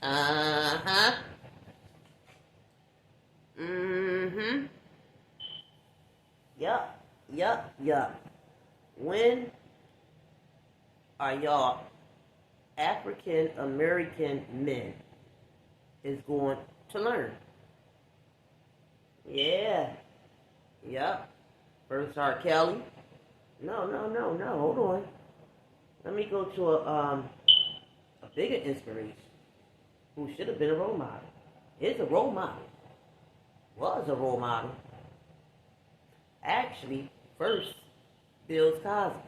Uh-huh. Mm-hmm. Yup. Yup. Yup. When are y'all African American men is going to learn? Yeah. Yup. First R. Kelly. No, no, no, no. Hold on. Let me go to a bigger inspiration who should have been a role model. Is a role model. Was a role model. Actually, first, Bill Cosby.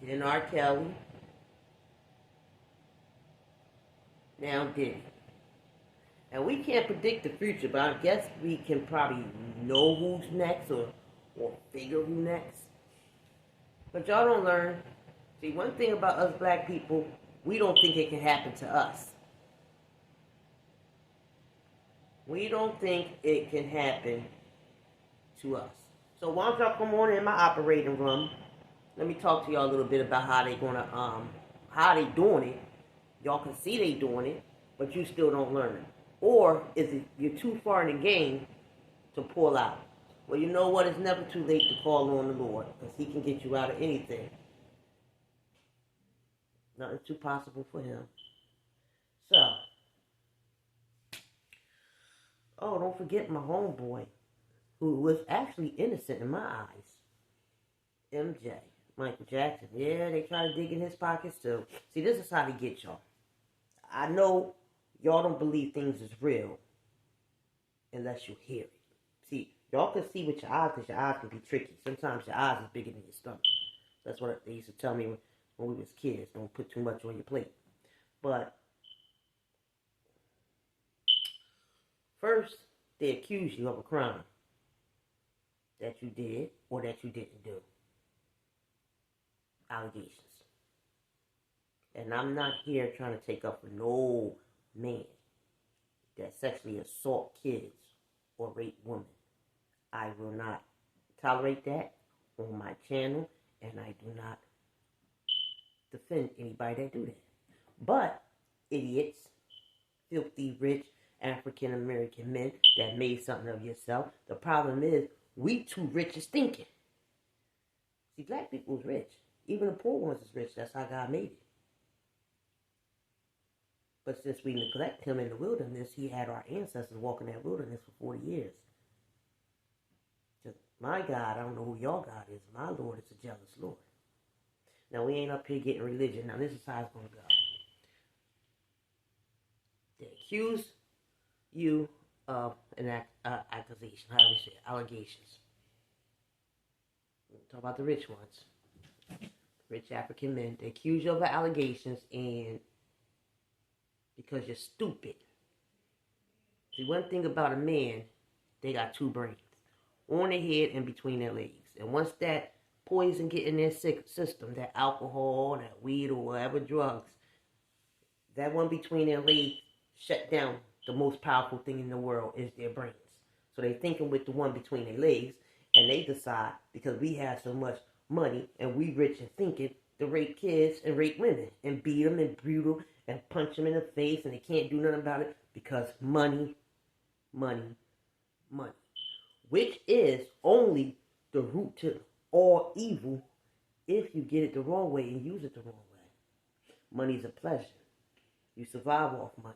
Then R. Kelly. Now Diddy. And we can't predict the future, but I guess we can probably know who's next or figure who next. But y'all don't learn. See, one thing about us black people, we don't think it can happen to us. We don't think it can happen to us. So why don't y'all come on in my operating room? Let me talk to y'all a little bit about how they doing it. Y'all can see they doing it, but you still don't learn. Or is it you're too far in the game to pull out? Well, you know what? It's never too late to call on the Lord because He can get you out of anything. Nothing's too possible for Him. So, oh, don't forget my homeboy, who was actually innocent in my eyes. MJ, Michael Jackson. Yeah, they try to dig in his pockets too. See, this is how they get y'all. I know y'all don't believe things is real unless you hear it. See, y'all can see with your eyes because your eyes can be tricky. Sometimes your eyes is bigger than your stomach. That's what they used to tell me when we was kids. Don't put too much on your plate. But first, they accuse you of a crime that you did or that you didn't do. Allegations. And I'm not here trying to take up for no man that sexually assault kids or rape women. I will not tolerate that on my channel, and I do not defend anybody that do that. But idiots, filthy rich African American men that made something of yourself. The problem is we too rich is thinking. See, black people's rich. Even the poor ones is rich. That's how God made it. But since we neglect Him in the wilderness, He had our ancestors walking that wilderness for 40 years. Just, my God, I don't know who y'all God is. My Lord is a jealous Lord. Now, we ain't up here getting religion. Now, this is how it's going to go. They accuse you of an accusation. How do we say it? Allegations. We'll talk about the rich ones. Rich African men. They accuse you of allegations and because you're stupid. See, one thing about a man, they got two brains. On their head and between their legs. And once that poison get in their system, that alcohol, that weed, or whatever drugs, that one between their legs shut down the most powerful thing in the world is their brains. So they thinking with the one between their legs, and they decide, because we have so much money, and we rich and thinking, to rape kids and rape women, and beat them and brutal and punch them in the face, and they can't do nothing about it because money, money, money. Which is only the root to all evil if you get it the wrong way and use it the wrong way. Money's a pleasure. You survive off money.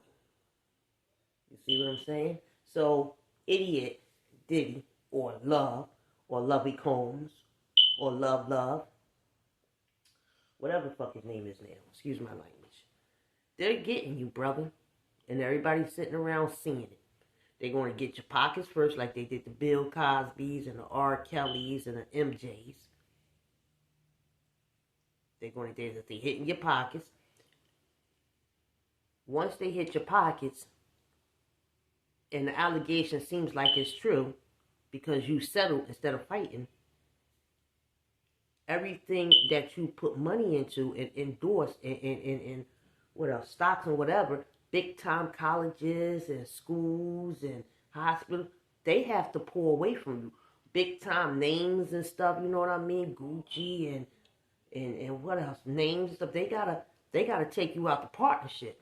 You see what I'm saying? So, idiot Diddy, or Lovey Combs, or Love, whatever the fuck his name is now. Excuse my language. They're getting you, brother. And everybody's sitting around seeing it. They're going to get your pockets first like they did the Bill Cosbys and the R. Kellys and the MJs. They're hitting your pockets. Once they hit your pockets, and the allegation seems like it's true, because you settled instead of fighting, everything that you put money into and endorse and what else, stocks and whatever, big time colleges and schools and hospitals, they have to pull away from you. Big time names and stuff, you know what I mean? Gucci and what else? Names and stuff. They gotta take you out the partnership.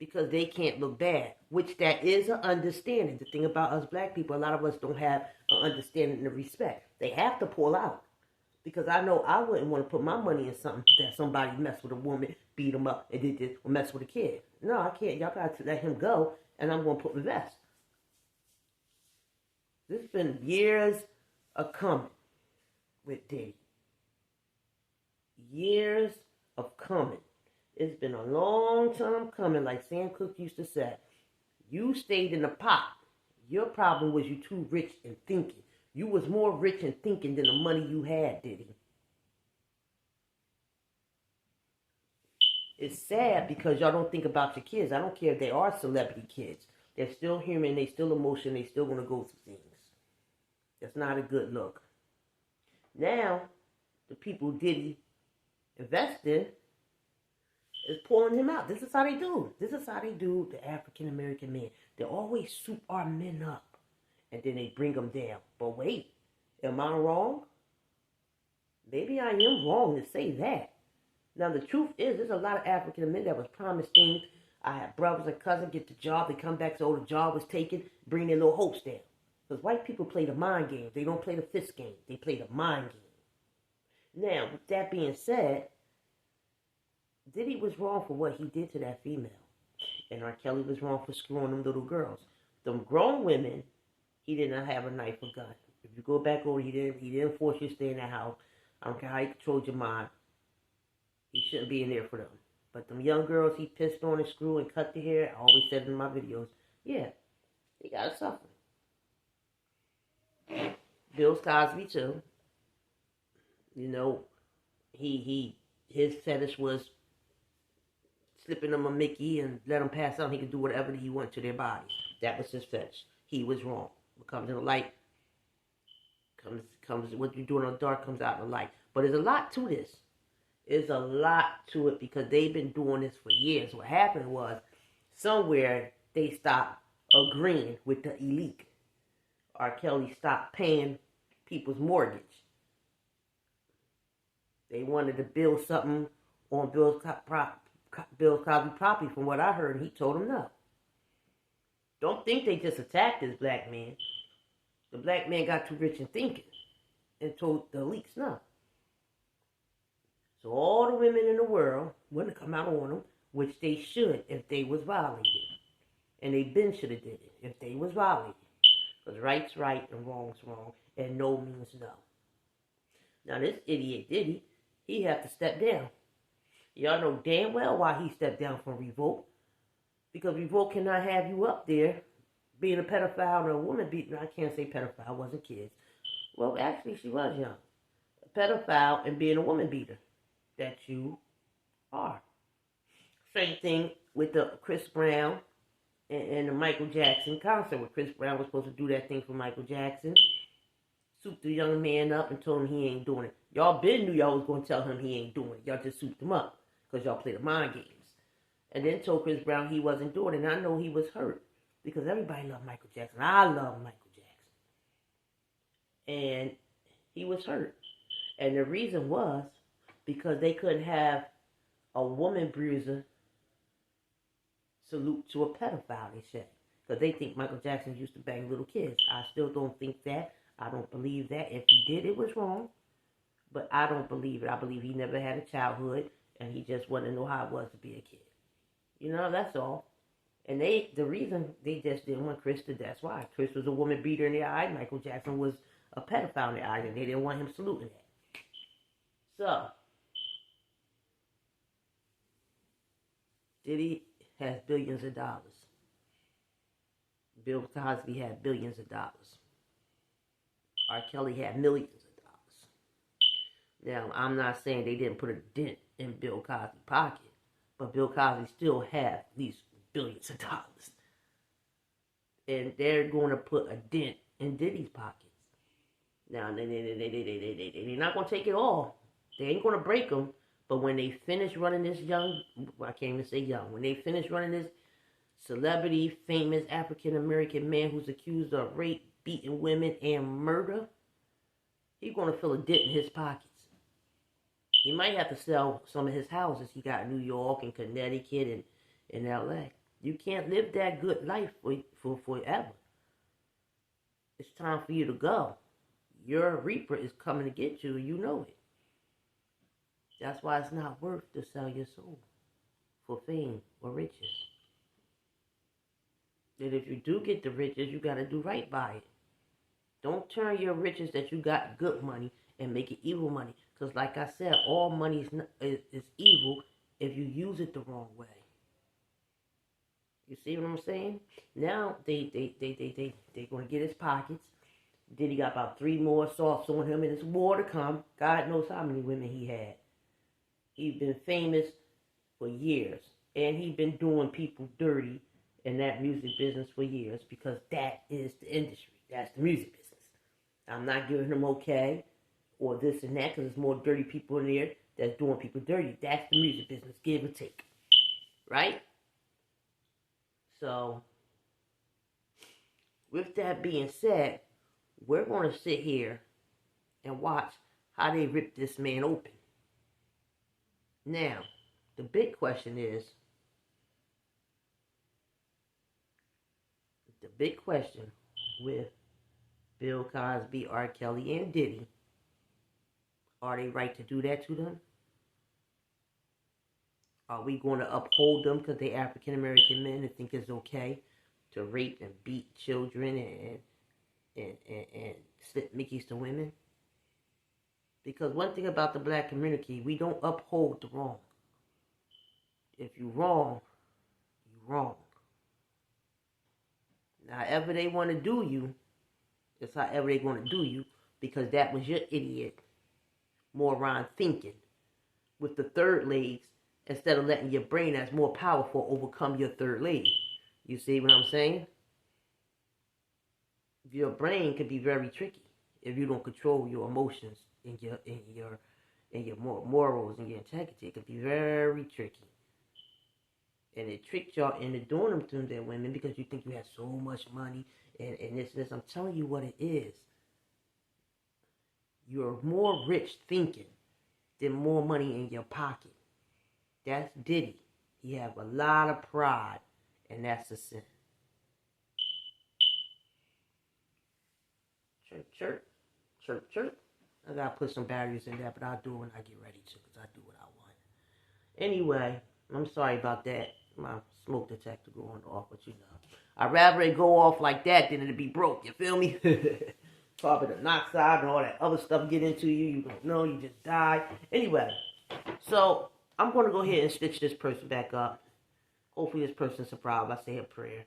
because they can't look bad, which that is an understanding. The thing about us black people, a lot of us don't have an understanding and a respect. They have to pull out. Because I know I wouldn't want to put my money in something that somebody messed with a woman, beat him up, and did this, or mess with a kid. No, I can't. Y'all got to let him go, and I'm going to put the vest. This has been years of coming with Diddy. Years of coming. It's been a long time coming, like Sam Cooke used to say. You stayed in the pot. Your problem was you too rich in thinking. You was more rich in thinking than the money you had, Diddy. It's sad because y'all don't think about your kids. I don't care if they are celebrity kids. They're still human. They still emotional. They still going to go through things. That's not a good look. Now, the people Diddy invest in is pulling him out. This is how they do. This is how they do the African-American man. They always soup our men up. And then they bring them down. But wait, am I wrong? Maybe I am wrong to say that. Now, the truth is, there's a lot of African men that was promised things. I had brothers and cousins get the job. They come back, so the job was taken, bring their little hopes down. Because white people play the mind game. They don't play the fist game. They play the mind game. Now, with that being said, Diddy was wrong for what he did to that female. And R. Kelly was wrong for screwing them little girls. Them grown women, he did not have a knife or gun. If you go back over, he didn't force you to stay in that house. I don't care how he controlled your mind. He shouldn't be in there for them. But them young girls he pissed on and screwed and cut the hair, I always said in my videos, yeah, they gotta suffer. Bill Cosby too. You know, his fetish was slipping them a Mickey and let them pass out. He could do whatever he wanted to their bodies. That was his fetish. He was wrong. What comes in the light comes what you do in the dark comes out in the light. But there's a lot to this. There's a lot to it because they've been doing this for years. What happened was somewhere they stopped agreeing with the elite. R. Kelly stopped paying people's mortgage. They wanted to build something on Bill Cosby property, from what I heard. He told them no. Don't think they just attacked this black man. The black man got too rich in thinking and told the elites no. So all the women in the world wouldn't come out on them, which they should if they was violated. And they been should have did it if they was violated. Because right's right and wrong's wrong, and no means no. Now this idiot Diddy, he have to step down. Y'all know damn well why he stepped down from Revolt. Because Revolt cannot have you up there being a pedophile and a woman beater. I can't say pedophile, wasn't kids. Well, actually, she was young. A pedophile and being a woman beater. That you are. Same thing with the Chris Brown and the Michael Jackson concert, where Chris Brown was supposed to do that thing for Michael Jackson. Souped the young man up and told him he ain't doing it. Y'all been knew y'all was going to tell him he ain't doing it. Y'all just souped him up because y'all play the mind games. And then told Chris Brown he wasn't doing it. And I know he was hurt because everybody loved Michael Jackson. I love Michael Jackson. And he was hurt. And the reason was because they couldn't have a woman bruiser salute to a pedophile, they said. Because they think Michael Jackson used to bang little kids. I still don't think that. I don't believe that. If he did, it was wrong. But I don't believe it. I believe he never had a childhood and he just wanted to know how it was to be a kid. You know, that's all. And the reason they just didn't want Chris to, that's why. Chris was a woman beater in their eye. Michael Jackson was a pedophile in their eye, and they didn't want him saluting that. So, Diddy has billions of dollars. Bill Cosby had billions of dollars. R. Kelly had millions of dollars. Now, I'm not saying they didn't put a dent in Bill Cosby's pocket, but Bill Cosby still had these billions of dollars. And they're going to put a dent in Diddy's pockets. Now, they're not going to take it all. They ain't going to break them. But when they finish running this I can't even say young, when they finish running this celebrity, famous African-American man who's accused of rape, beating women, and murder, he's going to feel a dent in his pockets. He might have to sell some of his houses he got in New York and Connecticut and in L.A. You can't live that good life for forever. It's time for you to go. Your reaper is coming to get you, and you know it. That's why it's not worth to sell your soul for fame or riches. And if you do get the riches, you got to do right by it. Don't turn your riches that you got good money and make it evil money. Because like I said, all money is evil if you use it the wrong way. You see what I'm saying? Now they going to get his pockets. Diddy got about 3 more assaults on him, and it's more to come. God knows how many women he had. He's been famous for years, and he's been doing people dirty in that music business for years, because that is the industry. That's the music business. I'm not giving him okay or this and that, because there's more dirty people in there that's doing people dirty. That's the music business, give and take, right? So, with that being said, we're going to sit here and watch how they rip this man open. Now, the big question with Bill Cosby, R. Kelly, and Diddy, are they right to do that to them? Are we going to uphold them because they're African American men and think it's okay to rape and beat children and slip Mickeys to women? Because one thing about the black community, we don't uphold the wrong. If you're wrong, you're wrong. However they want to do you, it's however they want to do you, because that was your idiot moron thinking with the third legs, instead of letting your brain that's more powerful overcome your third leg. You see what I'm saying? Your brain can be very tricky if you don't control your emotions and your morals and your integrity. It can be very tricky. And it tricked y'all into doing them to their women because you think you have so much money and this. I'm telling you what it is. You're more rich thinking than more money in your pocket. That's Diddy. He have a lot of pride, and that's a sin. Chirp, chirp, chirp, chirp. I gotta put some batteries in there, but I'll do it when I get ready to, because I do what I want. Anyway, I'm sorry about that. My smoke detector going off, but you know. I'd rather it go off like that than it be broke, you feel me? Carbon monoxide and all that other stuff get into you. You don't know, you just die. Anyway, so I'm going to go ahead and stitch this person back up. Hopefully this person's surprised. I say a prayer.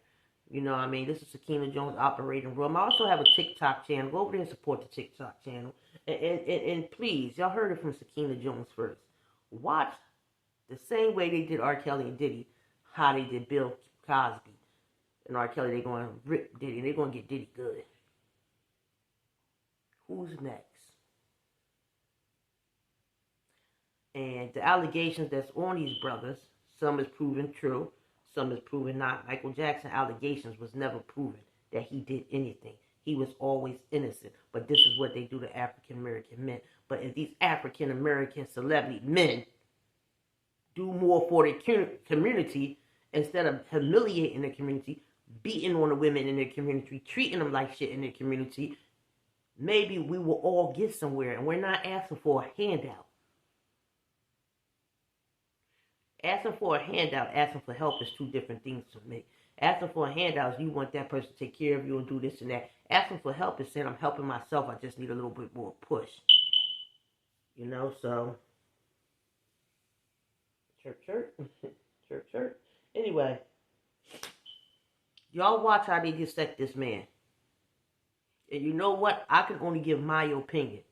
You know what I mean? This is Sakina Jones Operating Room. I also have a TikTok channel. Go over there and support the TikTok channel. And please, y'all heard it from Sakina Jones first. Watch the same way they did R. Kelly and Diddy, how they did Bill Cosby. And R. Kelly, they're going to rip Diddy. And they're going to get Diddy good. Who's next? And the allegations that's on these brothers, some is proven true, some is proven not. Michael Jackson allegations was never proven that he did anything. He was always innocent. But this is what they do to African American men. But if these African American celebrity men do more for the community, instead of humiliating the community, beating on the women in their community, treating them like shit in their community, maybe we will all get somewhere. And we're not asking for a handout. Asking for a handout, asking for help is two different things to me. Asking for a handout is you want that person to take care of you and do this and that. Asking for help is saying I'm helping myself, I just need a little bit more push. You know, so chirp, chirp, chirp, chirp. Anyway, y'all watch how they dissect this man. And you know what? I can only give my opinion.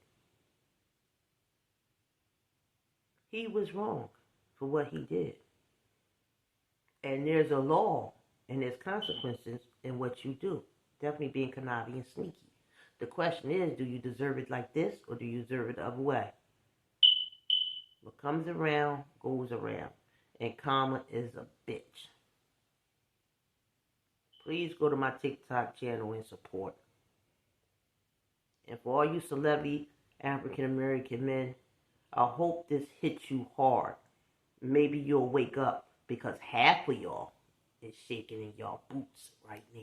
He was wrong for what he did. And there's a law and there's consequences in what you do. Definitely being conniving and sneaky. The question is, do you deserve it like this or do you deserve it the other way? What comes around goes around. And karma is a bitch. Please go to my TikTok channel and support. And for all you celebrity African American men, I hope this hits you hard. Maybe you'll wake up, because half of y'all is shaking in y'all boots right now.